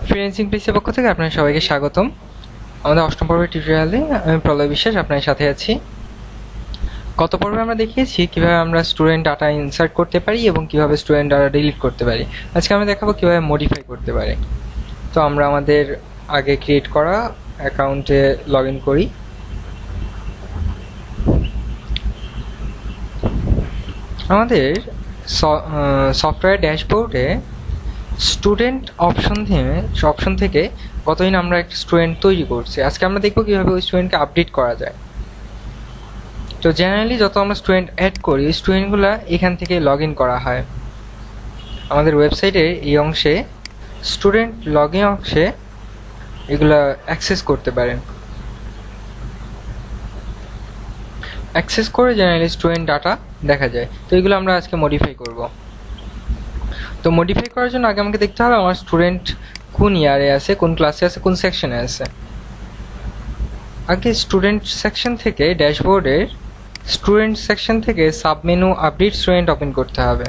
Freelancing প্লেসের পক্ষ থেকে আপনার সবাইকে স্বাগতম। আমাদের অষ্টম পর্বের টিউটোরিয়ালে আমি প্রলয় বিশ্বাস আপনার সাথে আছি। গত পর্বে আমরা দেখিয়েছি কিভাবে আমরা স্টুডেন্ট ডাটা ইনসার্ট করতে পারি এবং কিভাবে স্টুডেন্ট ডাটা ডিলিট করতে পারি। আজকে আমি দেখাবো কিভাবে মডিফাই করতে পারি। তো আমরা আমাদের আগে ক্রিয়েট করা অ্যাকাউন্টে লগ ইন করি। আমাদের সফটওয়্যার ড্যাশবোর্ডে স্টুডেন্ট অপশন থেকে কতদিন আমরা একটা স্টুডেন্ট তৈরি করছি। আজকে আমরা দেখবো কিভাবে ওই স্টুডেন্টকে আপডেট করা যায়। তো জেনারেলি যত আমরা স্টুডেন্ট অ্যাড করি, স্টুডেন্টগুলো এখান থেকে লগ ইন করা হয়। আমাদের ওয়েবসাইটের এই অংশে স্টুডেন্ট লগ ইন অংশে এগুলা অ্যাক্সেস করতে পারেন। অ্যাক্সেস করে জেনারেলি স্টুডেন্ট ডাটা দেখা যায়। তো এগুলো আমরা আজকে মডিফাই করব। তো মডিফাই করার জন্য আগে আমাকে দেখতে হবে আমার স্টুডেন্ট কোন ইয়ারে আছে, কোন ক্লাসে আছে, কোন সেকশনে আছে। আগে স্টুডেন্ট সেকশন থেকে ড্যাশবোর্ডের স্টুডেন্ট সেকশন থেকে সাবমেনু আপডেট স্টুডেন্ট ওপেন করতে হবে।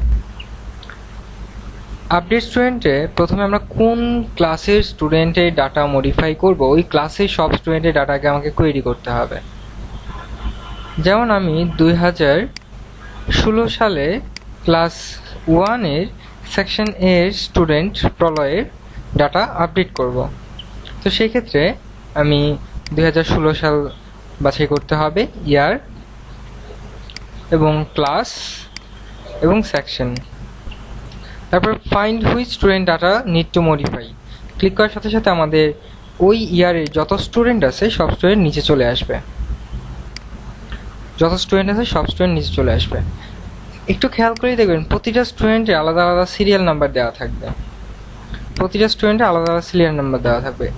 আপডেট স্টুডেন্টে প্রথমে আমরা কোন ক্লাসের স্টুডেন্টের ডাটা মডিফাই করব, ওই ক্লাসের সব স্টুডেন্টের ডাটাকে আমাকে কোয়েরি করতে হবে। যেমন আমি 2016 সালে ক্লাস 1-এর সেকশন এর স্টুডেন্ট প্রলয়ের ডাটা আপডেট করব। তো সেই ক্ষেত্রে আমি 2016 সাল বাছাই করতে হবে, ইয়ার এবং ক্লাস এবং সেকশন। তারপর find which student data need to modify click করার সাথে সাথে আমাদের ওই ইয়ারে যত স্টুডেন্ট আছে সব স্টুডেন্ট নিচে চলে আসবে। একটু খেয়াল করে দেখবেন প্রতিটা স্টুডেন্টের আলাদা আলাদা সিরিয়াল নাম্বার দেওয়া থাকবে।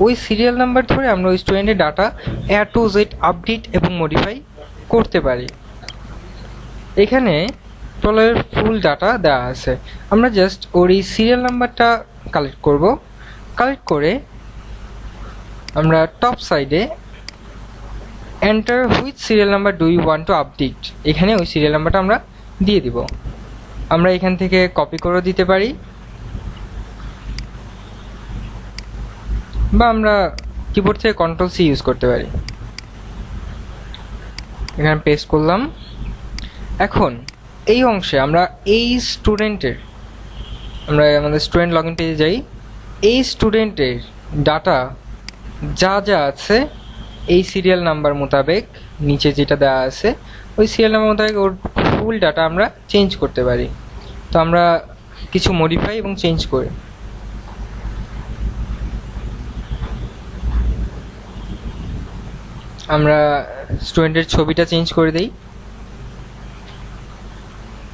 ওই সিরিয়াল নাম্বার ধরে আমরা ওই স্টুডেন্টের data A to Z update এবং মডিফাই করতে পারি। এখানে প্রলয়ের ফুল ডাটা দেওয়া আছে। আমরা জাস্ট ওর এই সিরিয়াল নাম্বারটা কালেক্ট করব। কালেক্ট করে আমরা টপ সাইডে enter which serial number do you want to update, এখানে ওই সিরিয়াল নাম্বারটা আমরা দিয়ে দিব। আমরা এখান থেকে কপি করে দিতে পারি বা আমরা কিবোর্ড থেকে Ctrl+C ইউজ করতে পারি। এখানে পেস্ট করলাম। এখন এই অংশে আমরা এই স্টুডেন্টের আমরা আমাদের স্টুডেন্ট লগ ইন পেজে যাই। এই স্টুডেন্টের ডাটা যা যা আছে এই সিরিয়াল নাম্বার মোতাবেক নিচে যেটা দেওয়া আছে ওই সিরিয়াল নাম্বার মোতাবেক ওর ফুল ডাটা আমরা চেঞ্জ করতে পারি। তো আমরা কিছু মডিফাই এবং চেঞ্জ করি। আমরা স্টুডেন্টের ছবিটা চেঞ্জ করে দেই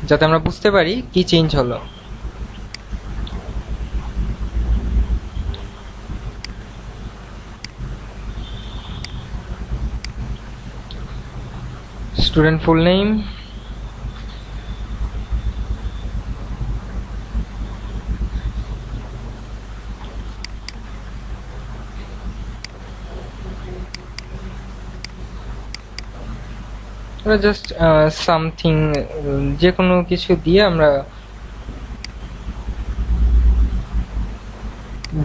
যাতে আমরা বুঝতে পারি কি চেঞ্জ হলো। Student full name, just something যে কোনো কিছু দিয়ে আমরা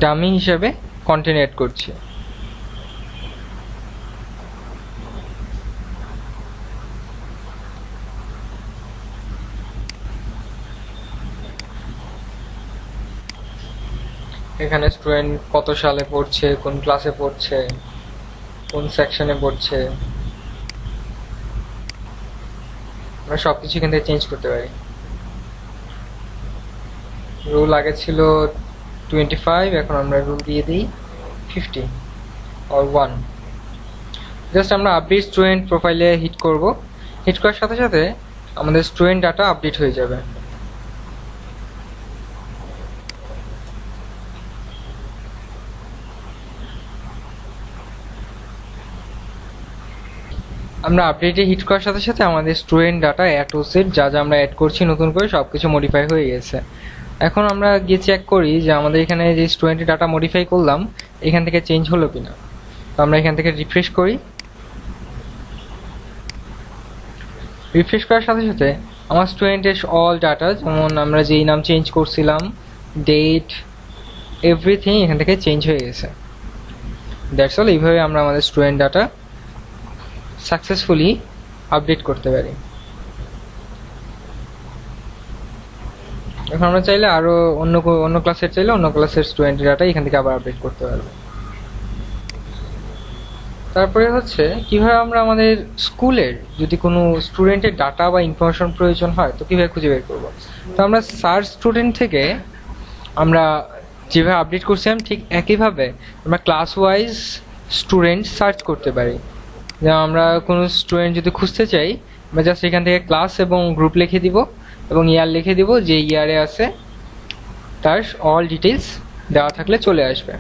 ডামি হিসাবে কন্টেন্ট অ্যাড করছি। এখানে স্টুডেন্ট কত সালে পড়ছে, কোন ক্লাসে পড়ছে, কোন সেকশনে পড়ছে, আমরা সবকিছু এখান থেকে চেঞ্জ করতে পারি। রুল আগে ছিল 25, এখন আমরা রুল দিয়ে দিই 50 or 1। জাস্ট আমরা আপডেট স্টুডেন্ট প্রোফাইলে হিট করব। হিট করার সাথে সাথে আমাদের স্টুডেন্ট ডাটা আপডেট হয়ে যাবে। আমরা আপডেটে হিট করার সাথে সাথে আমাদের student data A to Z যা যা আমরা অ্যাড করছি নতুন করে সবকিছু মডিফাই হয়ে গেছে। এখন আমরা গিয়ে চেক করি যে আমাদের এখানে যে স্টুডেন্টের ডাটা মডিফাই করলাম এখান থেকে চেঞ্জ হলো কিনা। তো আমরা এখান থেকে রিফ্রেশ করি। রিফ্রেশ করার সাথে সাথে আমার স্টুডেন্টের অল ডাটা, যেমন আমরা যেই নাম চেঞ্জ করছিলাম, ডেট, এভরিথিং এখান থেকে চেঞ্জ হয়ে গেছে। That's all. এইভাবে আমরা আমাদের স্টুডেন্ট ডাটা সাকসেসফুলি আপডেট করতে পারি। এখন আমরা চাইলে আরও অন্য ক্লাসের অন্য ক্লাসের স্টুডেন্টের ডাটা এখান থেকে আবার আপডেট করতে পারবো। তারপরে হচ্ছে কিভাবে আমরা আমাদের স্কুলের যদি কোনো স্টুডেন্টের ডাটা বা ইনফরমেশন প্রয়োজন হয় তো কীভাবে খুঁজে বের করবো। তো আমরা সার্চ স্টুডেন্ট থেকে আমরা যেভাবে আপডেট করছিলাম ঠিক একইভাবে আমরা ক্লাস ওয়াইজ স্টুডেন্ট সার্চ করতে পারি। যেমন আমরা কোনো স্টুডেন্ট যদি খুঁজতে চাই আমরা জাস্ট এখান থেকে ক্লাস এবং গ্রুপ লিখে দিব এবং ইয়ার লিখে দিব, যে ইয়ারে আছে তার অল ডিটেলস দেওয়া থাকলে চলে আসবে।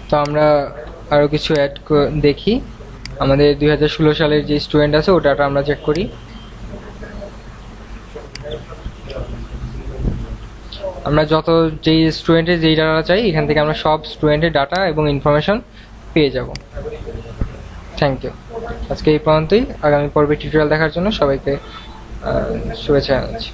তো আমরা আরও কিছু দেখি। আমাদের 2016 সালের যে স্টুডেন্ট আছে ওটাটা আমরা চেক করি। আমরা যেই স্টুডেন্টের যেই ডাটা চাই এখান থেকে আমরা সব স্টুডেন্টের ডাটা এবং ইনফরমেশন পেয়ে যাব। Thank you. আজকে এই পর্যন্তই। আগামী পর্বে টিউটোরিয়াল দেখার জন্য সবাইকে শুভেচ্ছা জানাচ্ছি।